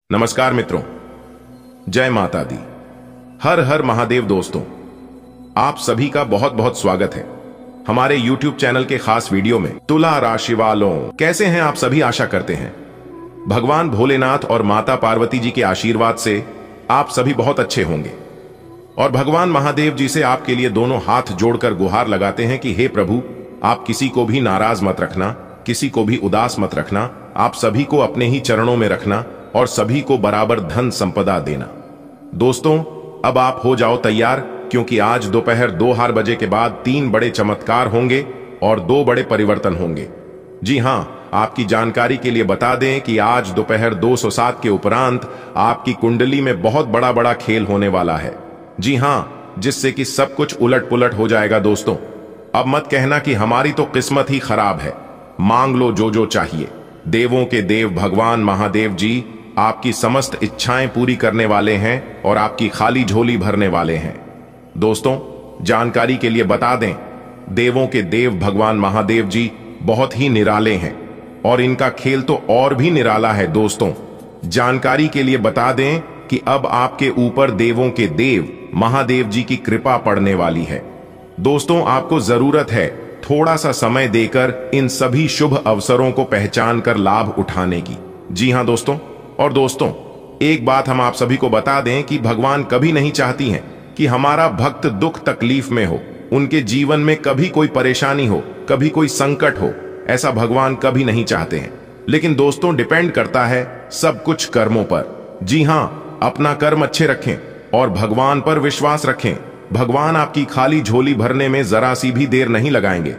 नमस्कार मित्रों, जय माता दी। हर हर महादेव। दोस्तों, आप सभी का बहुत बहुत स्वागत है हमारे YouTube चैनल के खास वीडियो में। तुला राशि वालों, कैसे हैं आप सभी? आशा करते हैं भगवान भोलेनाथ और माता पार्वती जी के आशीर्वाद से आप सभी बहुत अच्छे होंगे। और भगवान महादेव जी से आपके लिए दोनों हाथ जोड़कर गुहार लगाते हैं कि हे प्रभु, आप किसी को भी नाराज मत रखना, किसी को भी उदास मत रखना, आप सभी को अपने ही चरणों में रखना और सभी को बराबर धन संपदा देना। दोस्तों, अब आप हो जाओ तैयार, क्योंकि आज दोपहर 2 बजे के बाद 3 बड़े चमत्कार होंगे और 2 बड़े परिवर्तन होंगे। जी हां, आपकी जानकारी के लिए बता दें कि आज दोपहर 2:07 के उपरांत आपकी कुंडली में बहुत बड़ा बड़ा खेल होने वाला है। जी हां, जिससे कि सब कुछ उलट पुलट हो जाएगा। दोस्तों, अब मत कहना कि हमारी तो किस्मत ही खराब है। मांग लो जो जो चाहिए। देवों के देव भगवान महादेव जी आपकी समस्त इच्छाएं पूरी करने वाले हैं और आपकी खाली झोली भरने वाले हैं। दोस्तों, जानकारी के लिए बता दें, देवों के देव भगवान महादेव जी बहुत ही निराले हैं और इनका खेल तो और भी निराला है। दोस्तों, जानकारी के लिए बता दें कि अब आपके ऊपर देवों के देव महादेव जी की कृपा पड़ने वाली है। दोस्तों, आपको जरूरत है थोड़ा सा समय देकर इन सभी शुभ अवसरों को पहचान कर लाभ उठाने की। जी हां दोस्तों, और दोस्तों, एक बात हम आप सभी को बता दें कि भगवान कभी नहीं चाहती हैं कि हमारा भक्त दुख तकलीफ में हो, उनके जीवन में कभी कोई परेशानी हो, कभी कोई संकट हो। ऐसा भगवान कभी नहीं चाहते हैं। लेकिन दोस्तों, डिपेंड करता है सब कुछ कर्मों पर। जी हां, अपना कर्म अच्छे रखें और भगवान पर विश्वास रखें। भगवान आपकी खाली झोली भरने में जरा सी भी देर नहीं लगाएंगे।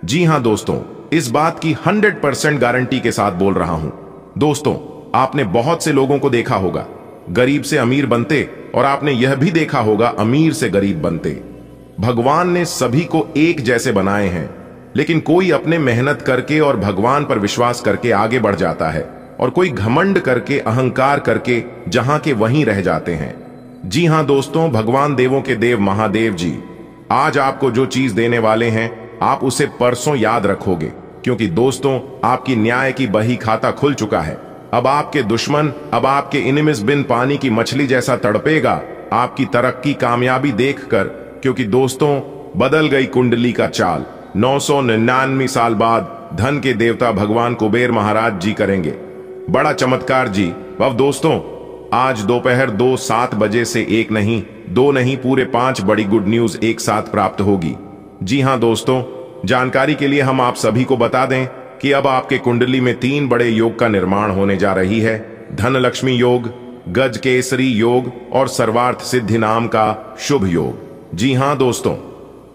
जी हां दोस्तों, इस बात की 100% गारंटी के साथ बोल रहा हूं। दोस्तों, आपने बहुत से लोगों को देखा होगा गरीब से अमीर बनते, और आपने यह भी देखा होगा अमीर से गरीब बनते। भगवान ने सभी को एक जैसे बनाए हैं, लेकिन कोई अपने मेहनत करके और भगवान पर विश्वास करके आगे बढ़ जाता है और कोई घमंड करके, अहंकार करके जहां के वहीं रह जाते हैं। जी हां दोस्तों, भगवान देवों के देव महादेव जी आज आपको जो चीज देने वाले हैं, आप उसे परसों याद रखोगे, क्योंकि दोस्तों, आपकी न्याय की बही खाता खुल चुका है। अब आपके दुश्मन, अब आपके इनिमिस बिन पानी की मछली जैसा तड़पेगा आपकी तरक्की कामयाबी देखकर, क्योंकि दोस्तों, बदल गई कुंडली का चाल। 999 साल बाद धन के देवता भगवान कुबेर महाराज जी करेंगे बड़ा चमत्कार। जी अब दोस्तों, आज दोपहर 2:07 बजे से 1 नहीं, 2 नहीं, पूरे 5 बड़ी गुड न्यूज एक साथ प्राप्त होगी। जी हां दोस्तों, जानकारी के लिए हम आप सभी को बता दें कि अब आपके कुंडली में 3 बड़े योग का निर्माण होने जा रही है। धन लक्ष्मी योग, गज केसरी योग और सर्वार्थ सिद्धि नाम का शुभ योग। जी हां दोस्तों,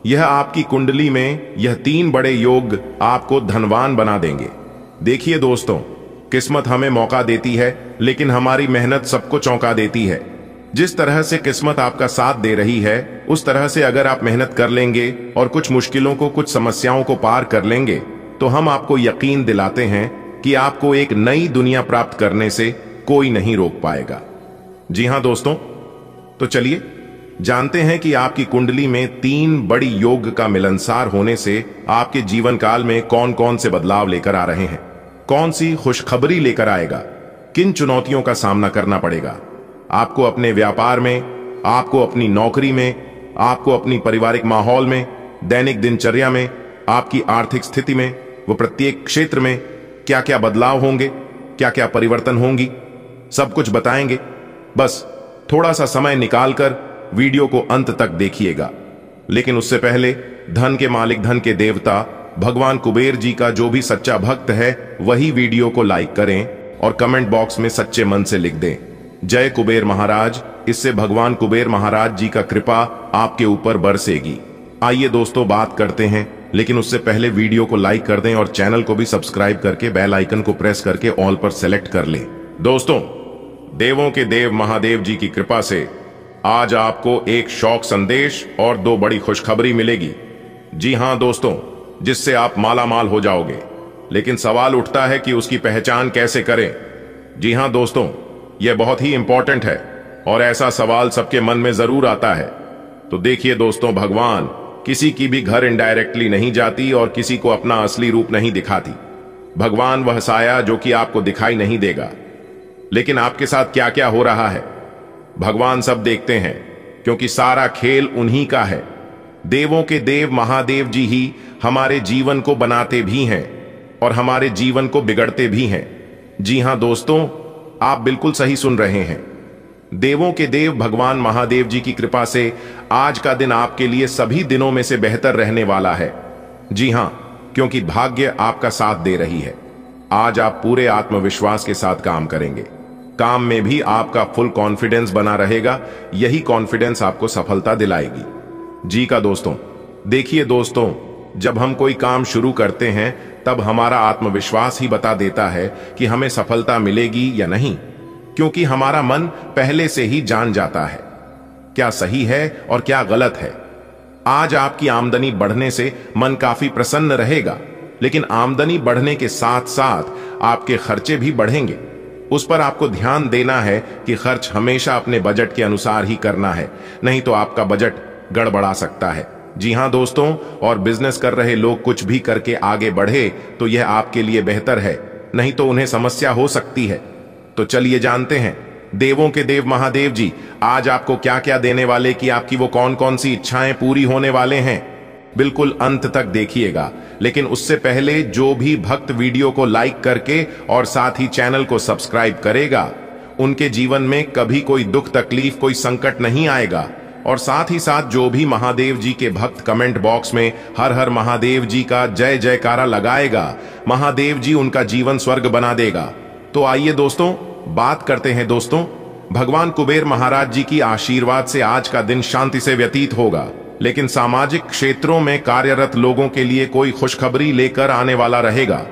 यह आपकी कुंडली में यह 3 बड़े योग आपको धनवान बना देंगे। देखिए दोस्तों, किस्मत हमें मौका देती है, लेकिन हमारी मेहनत सबको चौंका देती है। जिस तरह से किस्मत आपका साथ दे रही है, उस तरह से अगर आप मेहनत कर लेंगे और कुछ मुश्किलों को, कुछ समस्याओं को पार कर लेंगे, तो हम आपको यकीन दिलाते हैं कि आपको एक नई दुनिया प्राप्त करने से कोई नहीं रोक पाएगा। जी हां दोस्तों, तो चलिए जानते हैं कि आपकी कुंडली में 3 बड़ी योग का मिलनसार होने से आपके जीवन काल में कौन कौन से बदलाव लेकर आ रहे हैं, कौन सी खुशखबरी लेकर आएगा, किन चुनौतियों का सामना करना पड़ेगा आपको अपने व्यापार में, आपको अपनी नौकरी में, आपको अपनी पारिवारिक माहौल में, दैनिक दिनचर्या में, आपकी आर्थिक स्थिति में, वो प्रत्येक क्षेत्र में क्या क्या बदलाव होंगे, क्या क्या परिवर्तन होंगी, सब कुछ बताएंगे। बस थोड़ा सा समय निकालकर वीडियो को अंत तक देखिएगा। लेकिन उससे पहले धन के मालिक, धन के देवता भगवान कुबेर जी का जो भी सच्चा भक्त है, वही वीडियो को लाइक करें और कमेंट बॉक्स में सच्चे मन से लिख दें, जय कुबेर महाराज। इससे भगवान कुबेर महाराज जी का कृपा आपके ऊपर बरसेगी। आइए दोस्तों, बात करते हैं, लेकिन उससे पहले वीडियो को लाइक कर दें और चैनल को भी सब्सक्राइब करके बेल आइकन को प्रेस करके ऑल पर सेलेक्ट कर लें। दोस्तों, देवों के देव महादेव जी की कृपा से आज आपको एक शौक संदेश और 2 बड़ी खुशखबरी मिलेगी। जी हां दोस्तों, जिससे आप माला माल हो जाओगे। लेकिन सवाल उठता है कि उसकी पहचान कैसे करें। जी हां दोस्तों, यह बहुत ही इंपॉर्टेंट है और ऐसा सवाल सबके मन में जरूर आता है। तो देखिए दोस्तों, भगवान किसी की भी घर इनडायरेक्टली नहीं जाती और किसी को अपना असली रूप नहीं दिखाती। भगवान वह साया जो कि आपको दिखाई नहीं देगा। लेकिन आपके साथ क्या क्या हो रहा है भगवान सब देखते हैं, क्योंकि सारा खेल उन्हीं का है। देवों के देव महादेव जी ही हमारे जीवन को बनाते भी हैं और हमारे जीवन को बिगड़ते भी हैं। जी हां दोस्तों, आप बिल्कुल सही सुन रहे हैं। देवों के देव भगवान महादेव जी की कृपा से आज का दिन आपके लिए सभी दिनों में से बेहतर रहने वाला है। जी हां, क्योंकि भाग्य आपका साथ दे रही है। आज आप पूरे आत्मविश्वास के साथ काम करेंगे। काम में भी आपका फुल कॉन्फिडेंस बना रहेगा। यही कॉन्फिडेंस आपको सफलता दिलाएगी। जी का दोस्तों, देखिए दोस्तों, जब हम कोई काम शुरू करते हैं तब हमारा आत्मविश्वास ही बता देता है कि हमें सफलता मिलेगी या नहीं, क्योंकि हमारा मन पहले से ही जान जाता है क्या सही है और क्या गलत है। आज आपकी आमदनी बढ़ने से मन काफी प्रसन्न रहेगा, लेकिन आमदनी बढ़ने के साथ साथ आपके खर्चे भी बढ़ेंगे। उस पर आपको ध्यान देना है कि खर्च हमेशा अपने बजट के अनुसार ही करना है, नहीं तो आपका बजट गड़बड़ा सकता है। जी हां दोस्तों, और बिजनेस कर रहे लोग कुछ भी करके आगे बढ़े तो यह आपके लिए बेहतर है, नहीं तो उन्हें समस्या हो सकती है। तो चलिए जानते हैं देवों के देव महादेव जी आज आपको क्या क्या देने वाले, कि आपकी वो कौन कौन सी इच्छाएं पूरी होने वाले हैं। बिल्कुल अंत तक देखिएगा, लेकिन उससे पहले जो भी भक्त वीडियो को लाइक करके और साथ ही चैनल को सब्सक्राइब करेगा, उनके जीवन में कभी कोई दुख तकलीफ कोई संकट नहीं आएगा। और साथ ही साथ जो भी महादेव जी के भक्त कमेंट बॉक्स में हर हर महादेव जी का जय जयकारा लगाएगा, महादेव जी उनका जीवन स्वर्ग बना देगा। तो आइए दोस्तों, बात करते हैं दोस्तों। भगवान कुबेर महाराज जी की आशीर्वाद से आज का दिन शांति से व्यतीत होगा, लेकिन सामाजिक क्षेत्रों में कार्यरत लोगों के लिए कोई खुशखबरी लेकर आने वाला रहेगा।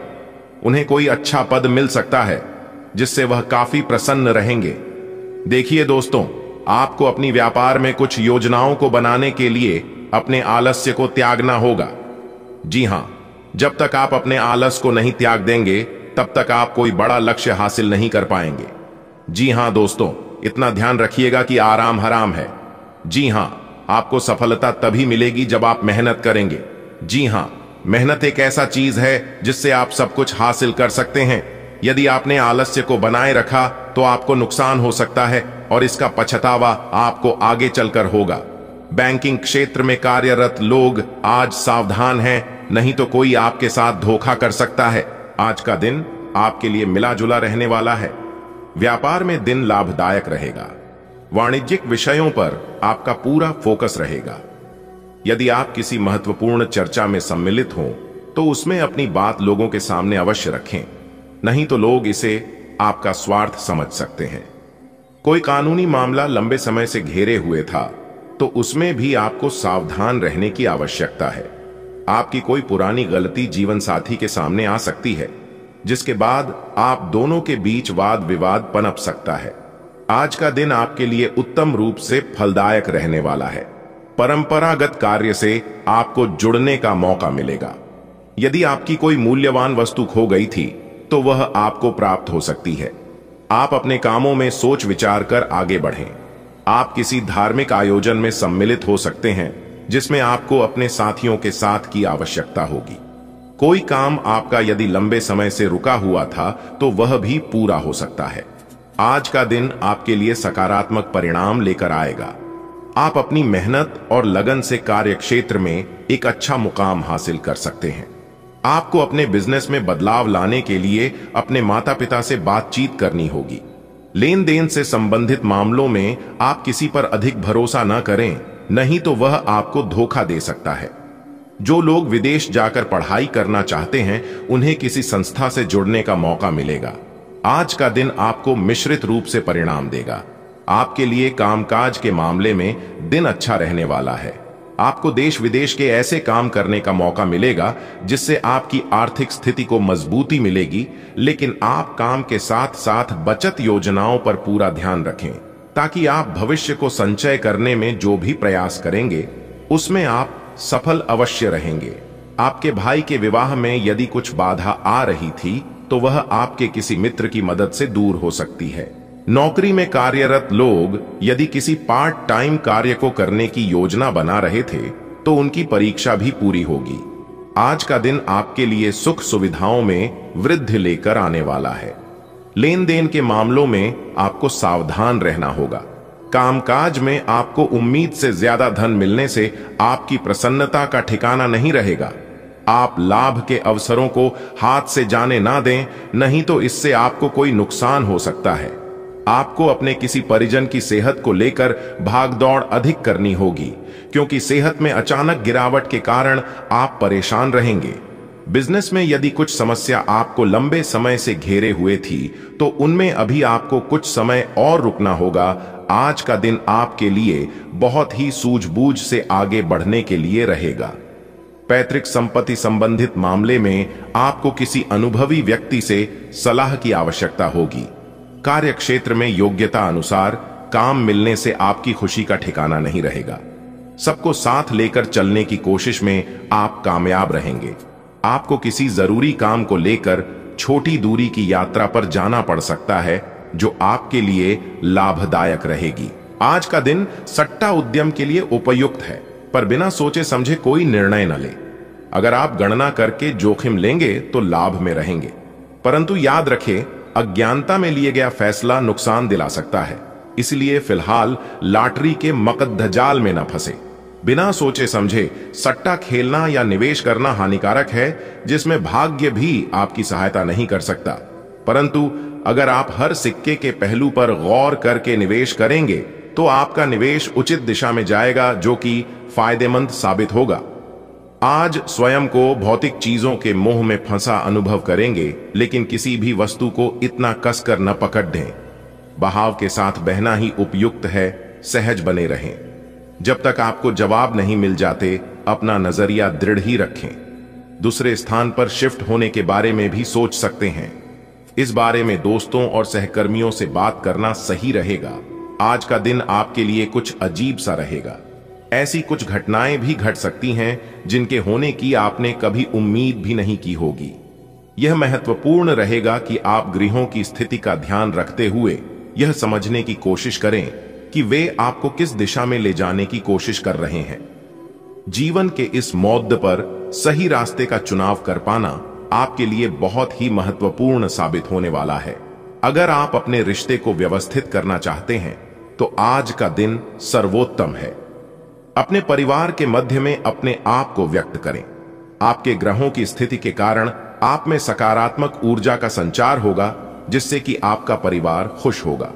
उन्हें कोई अच्छा पद मिल सकता है जिससे वह काफी प्रसन्न रहेंगे। देखिए दोस्तों, आपको अपनी व्यापार में कुछ योजनाओं को बनाने के लिए अपने आलस्य को त्यागना होगा। जी हां, जब तक आप अपने आलस को नहीं त्याग देंगे तब तक आप कोई बड़ा लक्ष्य हासिल नहीं कर पाएंगे। जी हां दोस्तों, इतना ध्यान रखिएगा कि आराम हराम है। जी हां, आपको सफलता तभी मिलेगी जब आप मेहनत करेंगे। जी हां, मेहनत एक ऐसा चीज है जिससे आप सब कुछ हासिल कर सकते हैं। यदि आपने आलस्य को बनाए रखा तो आपको नुकसान हो सकता है और इसका पछतावा आपको आगे चलकर होगा। बैंकिंग क्षेत्र में कार्यरत लोग आज सावधान हैं, नहीं तो कोई आपके साथ धोखा कर सकता है। आज का दिन आपके लिए मिला जुला रहने वाला है। व्यापार में दिन लाभदायक रहेगा। वाणिज्यिक विषयों पर आपका पूरा फोकस रहेगा। यदि आप किसी महत्वपूर्ण चर्चा में सम्मिलित हों तो उसमें अपनी बात लोगों के सामने अवश्य रखें, नहीं तो लोग इसे आपका स्वार्थ समझ सकते हैं। कोई कानूनी मामला लंबे समय से घेरे हुए था तो उसमें भी आपको सावधान रहने की आवश्यकता है। आपकी कोई पुरानी गलती जीवन साथी के सामने आ सकती है, जिसके बाद आप दोनों के बीच वाद विवाद पनप सकता है। आज का दिन आपके लिए उत्तम रूप से फलदायक रहने वाला है। परंपरागत कार्य से आपको जुड़ने का मौका मिलेगा। यदि आपकी कोई मूल्यवान वस्तु खो गई थी तो वह आपको प्राप्त हो सकती है। आप अपने कामों में सोच विचार कर आगे बढ़ें। आप किसी धार्मिक आयोजन में सम्मिलित हो सकते हैं जिसमें आपको अपने साथियों के साथ की आवश्यकता होगी। कोई काम आपका यदि लंबे समय से रुका हुआ था तो वह भी पूरा हो सकता है। आज का दिन आपके लिए सकारात्मक परिणाम लेकर आएगा। आप अपनी मेहनत और लगन से कार्य क्षेत्र में एक अच्छा मुकाम हासिल कर सकते हैं। आपको अपने बिजनेस में बदलाव लाने के लिए अपने माता पिता से बातचीत करनी होगी। लेन देन से संबंधित मामलों में आप किसी पर अधिक भरोसा न करें, नहीं तो वह आपको धोखा दे सकता है। जो लोग विदेश जाकर पढ़ाई करना चाहते हैं उन्हें किसी संस्था से जुड़ने का मौका मिलेगा। आज का दिन आपको मिश्रित रूप से परिणाम देगा। आपके लिए कामकाज के मामले में दिन अच्छा रहने वाला है। आपको देश विदेश के ऐसे काम करने का मौका मिलेगा जिससे आपकी आर्थिक स्थिति को मजबूती मिलेगी, लेकिन आप काम के साथ साथ बचत योजनाओं पर पूरा ध्यान रखें ताकि आप भविष्य को संचय करने में जो भी प्रयास करेंगे उसमें आप सफल अवश्य रहेंगे। आपके भाई के विवाह में यदि कुछ बाधा आ रही थी तो वह आपके किसी मित्र की मदद से दूर हो सकती है। नौकरी में कार्यरत लोग यदि किसी पार्ट टाइम कार्य को करने की योजना बना रहे थे तो उनकी परीक्षा भी पूरी होगी। आज का दिन आपके लिए सुख सुविधाओं में वृद्धि लेकर आने वाला है। लेन देन के मामलों में आपको सावधान रहना होगा। कामकाज में आपको उम्मीद से ज्यादा धन मिलने से आपकी प्रसन्नता का ठिकाना नहीं रहेगा। आप लाभ के अवसरों को हाथ से जाने ना दें, नहीं तो इससे आपको कोई नुकसान हो सकता है। आपको अपने किसी परिजन की सेहत को लेकर भागदौड़ अधिक करनी होगी, क्योंकि सेहत में अचानक गिरावट के कारण आप परेशान रहेंगे। बिजनेस में यदि कुछ समस्या आपको लंबे समय से घेरे हुए थी, तो उनमें अभी आपको कुछ समय और रुकना होगा। आज का दिन आपके लिए बहुत ही सूझबूझ से आगे बढ़ने के लिए रहेगा। पैतृक संपत्ति संबंधित मामले में आपको किसी अनुभवी व्यक्ति से सलाह की आवश्यकता होगी। कार्य क्षेत्र में योग्यता अनुसार काम मिलने से आपकी खुशी का ठिकाना नहीं रहेगा। सबको साथ लेकर चलने की कोशिश में आप कामयाब रहेंगे। आपको किसी जरूरी काम को लेकर छोटी दूरी की यात्रा पर जाना पड़ सकता है, जो आपके लिए लाभदायक रहेगी। आज का दिन सट्टा उद्यम के लिए उपयुक्त है, पर बिना सोचे समझे कोई निर्णय न ले। अगर आप गणना करके जोखिम लेंगे तो लाभ में रहेंगे, परंतु याद रखें, अज्ञानता में लिए गया फैसला नुकसान दिला सकता है। इसलिए फिलहाल लॉटरी के मकद्दजाल में न फंसे। बिना सोचे समझे सट्टा खेलना या निवेश करना हानिकारक है, जिसमें भाग्य भी आपकी सहायता नहीं कर सकता। परंतु अगर आप हर सिक्के के पहलू पर गौर करके निवेश करेंगे तो आपका निवेश उचित दिशा में जाएगा, जो कि फायदेमंद साबित होगा। आज स्वयं को भौतिक चीजों के मोह में फंसा अनुभव करेंगे, लेकिन किसी भी वस्तु को इतना कसकर न पकड़ दें। बहाव के साथ बहना ही उपयुक्त है। सहज बने रहें। जब तक आपको जवाब नहीं मिल जाते, अपना नजरिया दृढ़ ही रखें। दूसरे स्थान पर शिफ्ट होने के बारे में भी सोच सकते हैं। इस बारे में दोस्तों और सहकर्मियों से बात करना सही रहेगा। आज का दिन आपके लिए कुछ अजीब सा रहेगा। ऐसी कुछ घटनाएं भी घट सकती हैं जिनके होने की आपने कभी उम्मीद भी नहीं की होगी। यह महत्वपूर्ण रहेगा कि आप गृहों की स्थिति का ध्यान रखते हुए यह समझने की कोशिश करें कि वे आपको किस दिशा में ले जाने की कोशिश कर रहे हैं। जीवन के इस मोड़ पर सही रास्ते का चुनाव कर पाना आपके लिए बहुत ही महत्वपूर्ण साबित होने वाला है। अगर आप अपने रिश्ते को व्यवस्थित करना चाहते हैं तो आज का दिन सर्वोत्तम है। अपने परिवार के मध्य में अपने आप को व्यक्त करें। आपके ग्रहों की स्थिति के कारण आप में सकारात्मक ऊर्जा का संचार होगा, जिससे कि आपका परिवार खुश होगा।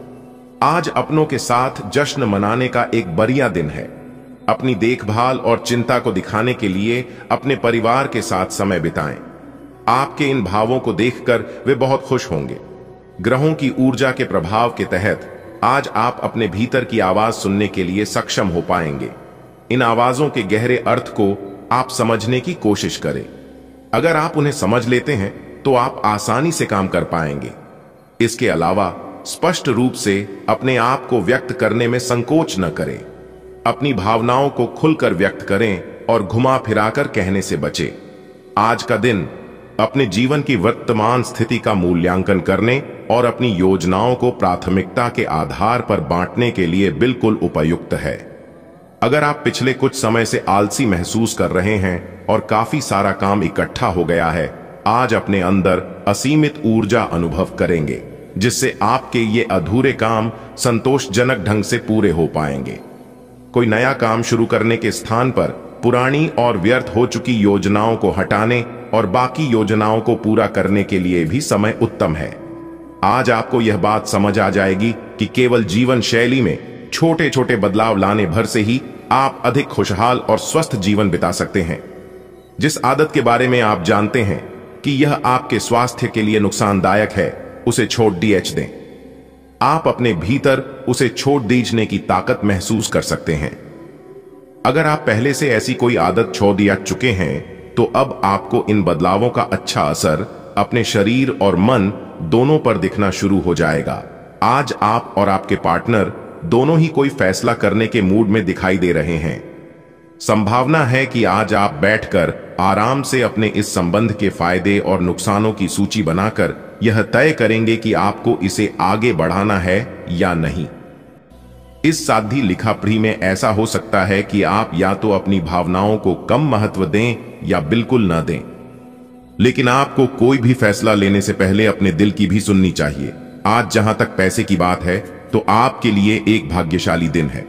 आज अपनों के साथ जश्न मनाने का एक बढ़िया दिन है। अपनी देखभाल और चिंता को दिखाने के लिए अपने परिवार के साथ समय बिताएं। आपके इन भावों को देखकर वे बहुत खुश होंगे। ग्रहों की ऊर्जा के प्रभाव के तहत आज आप अपने भीतर की आवाज सुनने के लिए सक्षम हो पाएंगे। इन आवाजों के गहरे अर्थ को आप समझने की कोशिश करें। अगर आप उन्हें समझ लेते हैं तो आप आसानी से काम कर पाएंगे। इसके अलावा स्पष्ट रूप से अपने आप को व्यक्त करने में संकोच न करें। अपनी भावनाओं को खुलकर व्यक्त करें और घुमा फिराकर कहने से बचें। आज का दिन अपने जीवन की वर्तमान स्थिति का मूल्यांकन करने और अपनी योजनाओं को प्राथमिकता के आधार पर बांटने के लिए बिल्कुल उपयुक्त है। अगर आप पिछले कुछ समय से आलसी महसूस कर रहे हैं और काफी सारा काम इकट्ठा हो गया है, आज अपने अंदर असीमित ऊर्जा अनुभव करेंगे, जिससे आपके ये अधूरे काम संतोषजनक ढंग से पूरे हो पाएंगे। कोई नया काम शुरू करने के स्थान पर पुरानी और व्यर्थ हो चुकी योजनाओं को हटाने और बाकी योजनाओं को पूरा करने के लिए भी समय उत्तम है। आज आपको यह बात समझ आ जाएगी कि केवल जीवन शैली में छोटे छोटे बदलाव लाने भर से ही आप अधिक खुशहाल और स्वस्थ जीवन बिता सकते हैं। जिस आदत के बारे में आप जानते हैं कि यह आपके स्वास्थ्य के लिए नुकसानदायक है, उसे छोड़ दें। आप अपने भीतर उसे छोड़ दीजने की ताकत महसूस कर सकते हैं। अगर आप पहले से ऐसी कोई आदत छोड़ दिया चुके हैं, तो अब आपको इन बदलावों का अच्छा असर अपने शरीर और मन दोनों पर दिखना शुरू हो जाएगा। आज आप और आपके पार्टनर दोनों ही कोई फैसला करने के मूड में दिखाई दे रहे हैं। संभावना है कि आज आप बैठकर आराम से अपने इस संबंध के फायदे और नुकसानों की सूची बनाकर यह तय करेंगे कि आपको इसे आगे बढ़ाना है या नहीं। इस साधी लिखापढ़ी में ऐसा हो सकता है कि आप या तो अपनी भावनाओं को कम महत्व दें या बिल्कुल न दें। लेकिन आपको कोई भी फैसला लेने से पहले अपने दिल की भी सुननी चाहिए। आज जहां तक पैसे की बात है तो आपके लिए एक भाग्यशाली दिन है।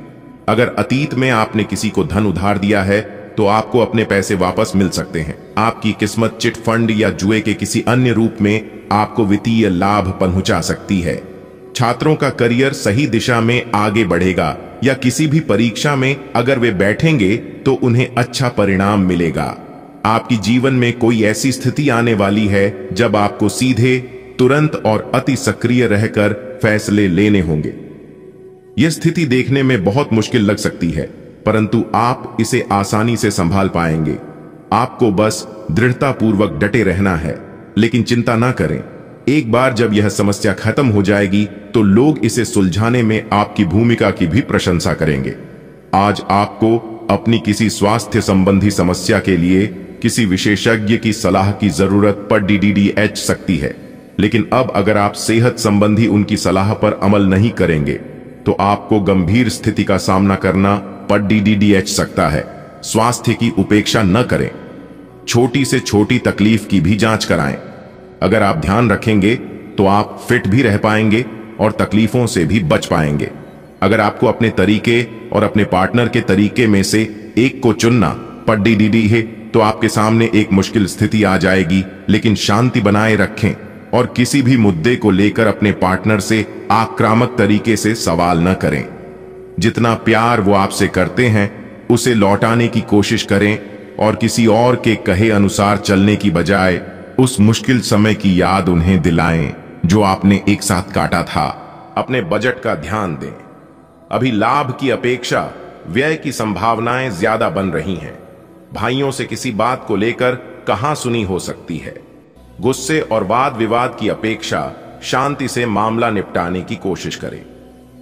अगर अतीत में आपने किसी को धन उधार दिया है तो आपको अपने पैसे वापस मिल सकते हैं। आपकी किस्मत चिट फंड या जुए के किसी अन्य रूप में आपको वित्तीय लाभ पहुंचा सकती है। छात्रों का करियर सही दिशा में आगे बढ़ेगा या किसी भी परीक्षा में अगर वे बैठेंगे तो उन्हें अच्छा परिणाम मिलेगा। आपकी जीवन में कोई ऐसी स्थिति आने वाली है जब आपको सीधे, तुरंत और अति सक्रिय रहकर फैसले लेने होंगे। यह स्थिति देखने में बहुत मुश्किल लग सकती है, परंतु आप इसे आसानी से संभाल पाएंगे। आपको बस दृढ़तापूर्वक डटे रहना है, लेकिन चिंता ना करें। एक बार जब यह समस्या खत्म हो जाएगी तो लोग इसे सुलझाने में आपकी भूमिका की भी प्रशंसा करेंगे। आज आपको अपनी किसी स्वास्थ्य संबंधी समस्या के लिए किसी विशेषज्ञ की सलाह की जरूरत पड़ DDDH सकती है, लेकिन अब अगर आप सेहत संबंधी उनकी सलाह पर अमल नहीं करेंगे तो आपको गंभीर स्थिति का सामना करना पड़ DDDH सकता है। स्वास्थ्य की उपेक्षा न करें। छोटी से छोटी तकलीफ की भी जांच कराएं। अगर आप ध्यान रखेंगे तो आप फिट भी रह पाएंगे और तकलीफों से भी बच पाएंगे। अगर आपको अपने तरीके और अपने पार्टनर के तरीके में से एक को चुनना पड़ DDD है तो आपके सामने एक मुश्किल स्थिति आ जाएगी, लेकिन शांति बनाए रखें और किसी भी मुद्दे को लेकर अपने पार्टनर से आक्रामक तरीके से सवाल न करें। जितना प्यार वो आपसे करते हैं उसे लौटाने की कोशिश करें और किसी और के कहे अनुसार चलने की बजाय उस मुश्किल समय की याद उन्हें दिलाएं जो आपने एक साथ काटा था। अपने बजट का ध्यान दें। अभी लाभ की अपेक्षा व्यय की संभावनाएं ज्यादा बन रही हैं। भाइयों से किसी बात को लेकर कहां सुनी हो सकती है। गुस्से और वाद विवाद की अपेक्षा शांति से मामला निपटाने की कोशिश करें।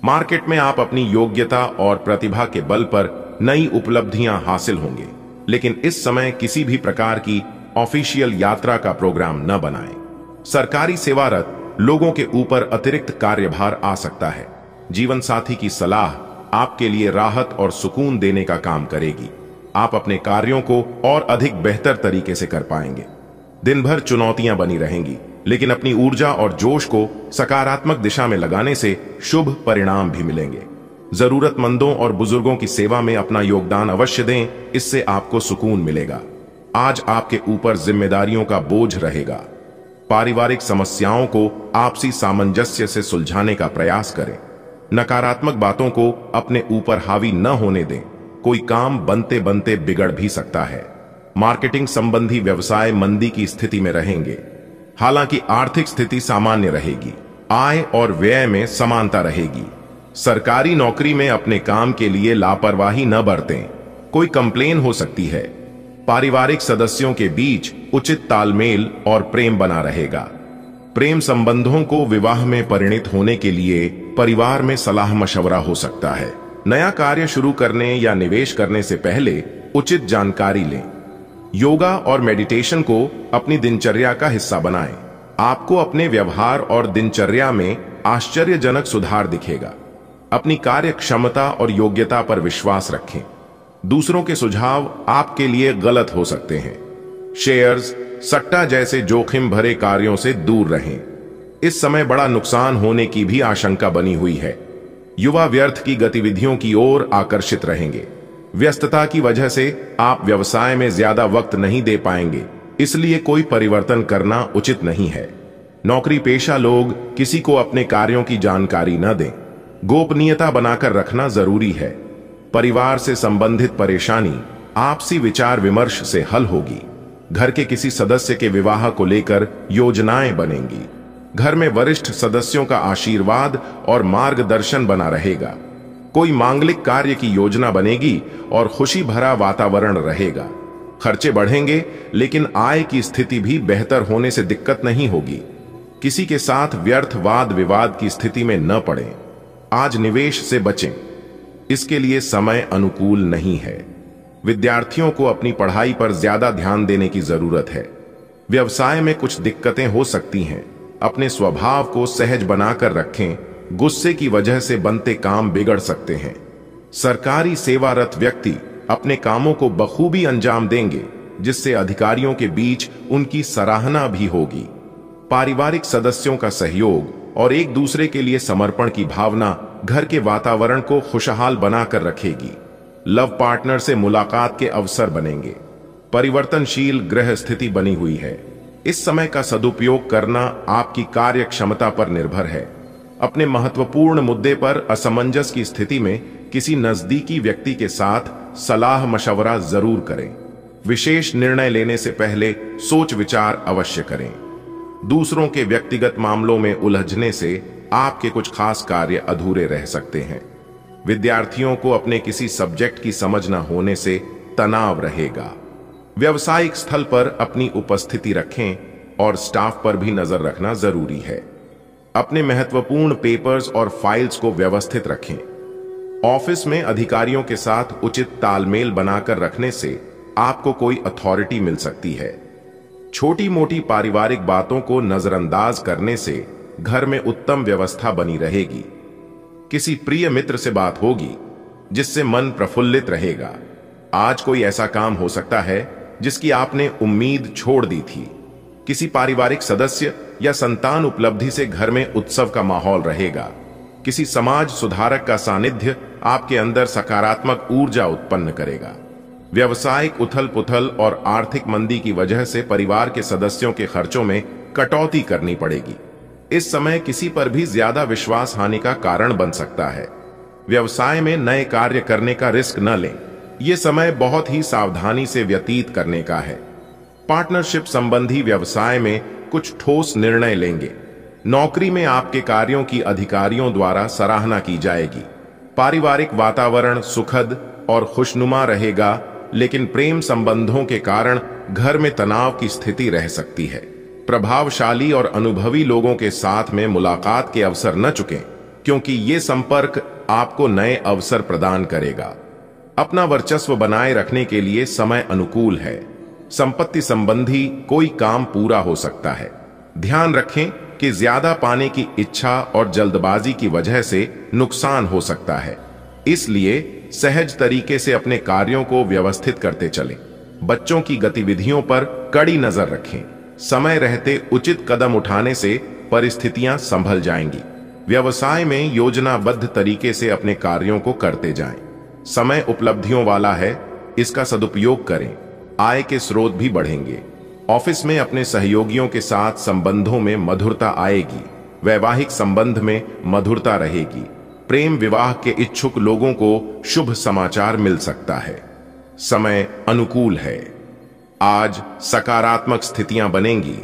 मार्केट में आप अपनी योग्यता और प्रतिभा के बल पर नई उपलब्धियां हासिल होंगे, लेकिन इस समय किसी भी प्रकार की ऑफिशियल यात्रा का प्रोग्राम न बनाएं। सरकारी सेवारत लोगों के ऊपर अतिरिक्त कार्यभार आ सकता है। जीवन साथी की सलाह आपके लिए राहत और सुकून देने का काम करेगी। आप अपने कार्यों को और अधिक बेहतर तरीके से कर पाएंगे। दिन भर चुनौतियां बनी रहेंगी, लेकिन अपनी ऊर्जा और जोश को सकारात्मक दिशा में लगाने से शुभ परिणाम भी मिलेंगे। जरूरतमंदों और बुजुर्गों की सेवा में अपना योगदान अवश्य दें, इससे आपको सुकून मिलेगा। आज आपके ऊपर जिम्मेदारियों का बोझ रहेगा। पारिवारिक समस्याओं को आपसी सामंजस्य से सुलझाने का प्रयास करें। नकारात्मक बातों को अपने ऊपर हावी न होने दें। कोई काम बनते बनते बिगड़ भी सकता है। मार्केटिंग संबंधी व्यवसाय मंदी की स्थिति में रहेंगे। हालांकि आर्थिक स्थिति सामान्य रहेगी। आय और व्यय में समानता रहेगी। सरकारी नौकरी में अपने काम के लिए लापरवाही न बरतें। कोई कंप्लेन हो सकती है। पारिवारिक सदस्यों के बीच उचित तालमेल और प्रेम बना रहेगा। प्रेम संबंधों को विवाह में परिणित होने के लिए परिवार में सलाह मशवरा हो सकता है। नया कार्य शुरू करने या निवेश करने से पहले उचित जानकारी लें। योगा और मेडिटेशन को अपनी दिनचर्या का हिस्सा बनाएं। आपको अपने व्यवहार और दिनचर्या में आश्चर्यजनक सुधार दिखेगा। अपनी कार्य क्षमता और योग्यता पर विश्वास रखें। दूसरों के सुझाव आपके लिए गलत हो सकते हैं। शेयर्स, सट्टा जैसे जोखिम भरे कार्यों से दूर रहें। इस समय बड़ा नुकसान होने की भी आशंका बनी हुई है। युवा व्यर्थ की गतिविधियों की ओर आकर्षित रहेंगे। व्यस्तता की वजह से आप व्यवसाय में ज्यादा वक्त नहीं दे पाएंगे, इसलिए कोई परिवर्तन करना उचित नहीं है। नौकरी पेशा लोग किसी को अपने कार्यों की जानकारी न दें। गोपनीयता बनाकर रखना जरूरी है। परिवार से संबंधित परेशानी आपसी विचार विमर्श से हल होगी। घर के किसी सदस्य के विवाह को लेकर योजनाएं बनेंगी। घर में वरिष्ठ सदस्यों का आशीर्वाद और मार्गदर्शन बना रहेगा। कोई मांगलिक कार्य की योजना बनेगी और खुशी भरा वातावरण रहेगा। खर्चे बढ़ेंगे, लेकिन आय की स्थिति भी बेहतर होने से दिक्कत नहीं होगी। किसी के साथ व्यर्थ वाद विवाद की स्थिति में न पड़ें। आज निवेश से बचें, इसके लिए समय अनुकूल नहीं है। विद्यार्थियों को अपनी पढ़ाई पर ज्यादा ध्यान देने की जरूरत है। व्यवसाय में कुछ दिक्कतें हो सकती हैं। अपने स्वभाव को सहज बनाकर रखें। गुस्से की वजह से बनते काम बिगड़ सकते हैं। सरकारी सेवारत व्यक्ति अपने कामों को बखूबी अंजाम देंगे, जिससे अधिकारियों के बीच उनकी सराहना भी होगी। पारिवारिक सदस्यों का सहयोग और एक दूसरे के लिए समर्पण की भावना घर के वातावरण को खुशहाल बनाकर रखेगी। लव पार्टनर से मुलाकात के अवसर बनेंगे। परिवर्तनशील ग्रह स्थिति बनी हुई है। इस समय का सदुपयोग करना आपकी कार्य क्षमता पर निर्भर है। अपने महत्वपूर्ण मुद्दे पर असमंजस की स्थिति में किसी नजदीकी व्यक्ति के साथ सलाह मशवरा जरूर करें। विशेष निर्णय लेने से पहले सोच विचार अवश्य करें। दूसरों के व्यक्तिगत मामलों में उलझने से आपके कुछ खास कार्य अधूरे रह सकते हैं। विद्यार्थियों को अपने किसी सब्जेक्ट की समझ न होने से तनाव रहेगा। व्यावसायिक स्थल पर अपनी उपस्थिति रखें और स्टाफ पर भी नजर रखना जरूरी है। अपने महत्वपूर्ण पेपर्स और फाइल्स को व्यवस्थित रखें। ऑफिस में अधिकारियों के साथ उचित तालमेल बनाकर रखने से आपको कोई अथॉरिटी मिल सकती है। छोटी मोटी पारिवारिक बातों को नजरअंदाज करने से घर में उत्तम व्यवस्था बनी रहेगी। किसी प्रिय मित्र से बात होगी जिससे मन प्रफुल्लित रहेगा। आज कोई ऐसा काम हो सकता है जिसकी आपने उम्मीद छोड़ दी थी। किसी पारिवारिक सदस्य या संतान उपलब्धि से घर में उत्सव का माहौल रहेगा। किसी समाज सुधारक का सानिध्य आपके अंदर सकारात्मक ऊर्जा उत्पन्न करेगा। व्यवसायिक उथल पुथल और आर्थिक मंदी की वजह से परिवार के सदस्यों के खर्चों में कटौती करनी पड़ेगी। इस समय किसी पर भी ज्यादा विश्वास हानि का कारण बन सकता है। व्यवसाय में नए कार्य करने का रिस्क न लें। यह समय बहुत ही सावधानी से व्यतीत करने का है। पार्टनरशिप संबंधी व्यवसाय में कुछ ठोस निर्णय लेंगे। नौकरी में आपके कार्यों की अधिकारियों द्वारा सराहना की जाएगी। पारिवारिक वातावरण सुखद और खुशनुमा रहेगा, लेकिन प्रेम संबंधों के कारण घर में तनाव की स्थिति रह सकती है। प्रभावशाली और अनुभवी लोगों के साथ में मुलाकात के अवसर न चुकें, क्योंकि ये संपर्क आपको नए अवसर प्रदान करेगा। अपना वर्चस्व बनाए रखने के लिए समय अनुकूल है। संपत्ति संबंधी कोई काम पूरा हो सकता है। ध्यान रखें कि ज्यादा पाने की इच्छा और जल्दबाजी की वजह से नुकसान हो सकता है, इसलिए सहज तरीके से अपने कार्यों को व्यवस्थित करते चलें। बच्चों की गतिविधियों पर कड़ी नजर रखें। समय रहते उचित कदम उठाने से परिस्थितियां संभल जाएंगी। व्यवसाय में योजनाबद्ध तरीके से अपने कार्यों को करते जाएं। समय उपलब्धियों वाला है, इसका सदुपयोग करें। आय के स्रोत भी बढ़ेंगे। ऑफिस में अपने सहयोगियों के साथ संबंधों में मधुरता आएगी। वैवाहिक संबंध में मधुरता रहेगी। प्रेम विवाह के इच्छुक लोगों को शुभ समाचार मिल सकता है। समय अनुकूल है। आज सकारात्मक स्थितियां बनेंगी।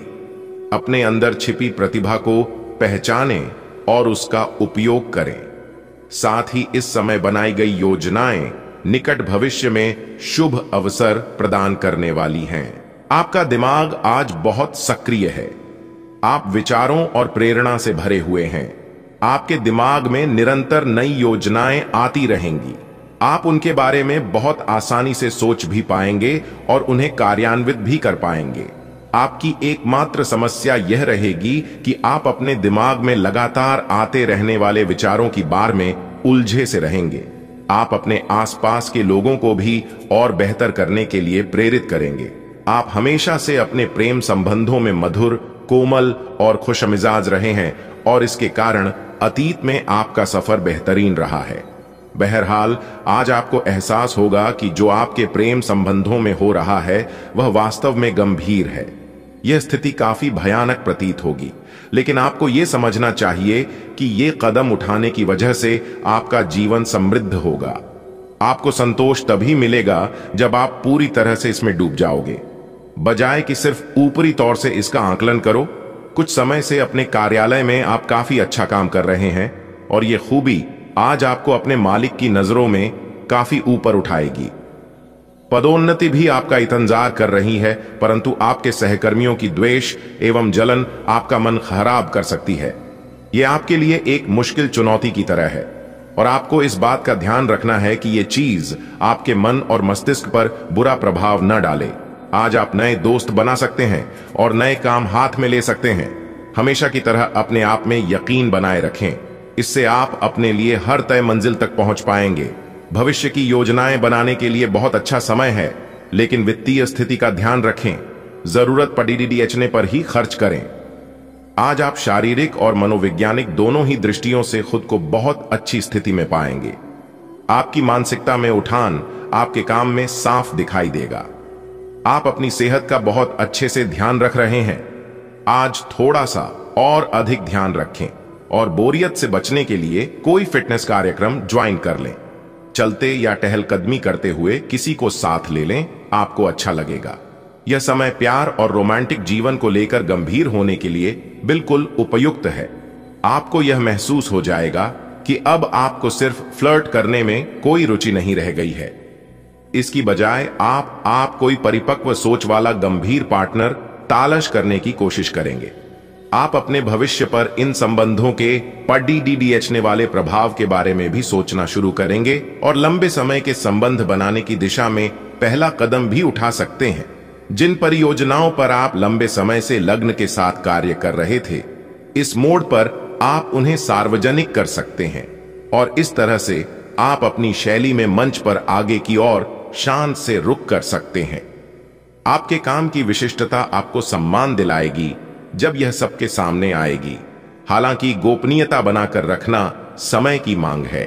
अपने अंदर छिपी प्रतिभा को पहचानें और उसका उपयोग करें। साथ ही इस समय बनाई गई योजनाएं निकट भविष्य में शुभ अवसर प्रदान करने वाली हैं। आपका दिमाग आज बहुत सक्रिय है। आप विचारों और प्रेरणा से भरे हुए हैं। आपके दिमाग में निरंतर नई योजनाएं आती रहेंगी। आप उनके बारे में बहुत आसानी से सोच भी पाएंगे और उन्हें कार्यान्वित भी कर पाएंगे। आपकी एकमात्र समस्या यह रहेगी कि आप अपने दिमाग में लगातार आते रहने वाले विचारों की बार में उलझे से रहेंगे। आप अपने आसपास के लोगों को भी और बेहतर करने के लिए प्रेरित करेंगे। आप हमेशा से अपने प्रेम संबंधों में मधुर, कोमल और खुशमिजाज रहे हैं और इसके कारण अतीत में आपका सफर बेहतरीन रहा है। बहरहाल आज आपको एहसास होगा कि जो आपके प्रेम संबंधों में हो रहा है वह वास्तव में गंभीर है। यह स्थिति काफी भयानक प्रतीत होगी, लेकिन आपको यह समझना चाहिए कि यह कदम उठाने की वजह से आपका जीवन समृद्ध होगा। आपको संतोष तभी मिलेगा जब आप पूरी तरह से इसमें डूब जाओगे, बजाय कि सिर्फ ऊपरी तौर से इसका आकलन करो। कुछ समय से अपने कार्यालय में आप काफी अच्छा काम कर रहे हैं और यह खूबी आज आपको अपने मालिक की नजरों में काफी ऊपर उठाएगी। पदोन्नति भी आपका इंतजार कर रही है, परंतु आपके सहकर्मियों की द्वेष एवं जलन आपका मन खराब कर सकती है। यह आपके लिए एक मुश्किल चुनौती की तरह है और आपको इस बात का ध्यान रखना है कि यह चीज आपके मन और मस्तिष्क पर बुरा प्रभाव न डाले। आज आप नए दोस्त बना सकते हैं और नए काम हाथ में ले सकते हैं। हमेशा की तरह अपने आप में यकीन बनाए रखें। इससे आप अपने लिए हर तय मंजिल तक पहुंच पाएंगे। भविष्य की योजनाएं बनाने के लिए बहुत अच्छा समय है, लेकिन वित्तीय स्थिति का ध्यान रखें। जरूरत पड़ने पर ही खर्च करें। आज आप शारीरिक और मनोवैज्ञानिक दोनों ही दृष्टियों से खुद को बहुत अच्छी स्थिति में पाएंगे। आपकी मानसिकता में उठान आपके काम में साफ दिखाई देगा। आप अपनी सेहत का बहुत अच्छे से ध्यान रख रहे हैं। आज थोड़ा सा और अधिक ध्यान रखें और बोरियत से बचने के लिए कोई फिटनेस कार्यक्रम ज्वाइन कर लें। चलते या टहलकदमी करते हुए किसी को साथ ले लें, आपको अच्छा लगेगा। यह समय प्यार और रोमांटिक जीवन को लेकर गंभीर होने के लिए बिल्कुल उपयुक्त है। आपको यह महसूस हो जाएगा कि अब आपको सिर्फ फ्लर्ट करने में कोई रुचि नहीं रह गई है। इसकी बजाय आप कोई परिपक्व सोच वाला गंभीर पार्टनर तलाश करने की कोशिश करेंगे। आप अपने भविष्य पर इन संबंधों के पड़ने वाले प्रभाव के बारे में भी सोचना शुरू करेंगे और लंबे समय के संबंध बनाने की दिशा में पहला कदम भी उठा सकते हैं। जिन परियोजनाओं पर आप लंबे समय से लग्न के साथ कार्य कर रहे थे, इस मोड़ पर आप उन्हें सार्वजनिक कर सकते हैं और इस तरह से आप अपनी शैली में मंच पर आगे की ओर शान से रुख कर सकते हैं। आपके काम की विशिष्टता आपको सम्मान दिलाएगी जब यह सबके सामने आएगी। हालांकि गोपनीयता बनाकर रखना समय की मांग है।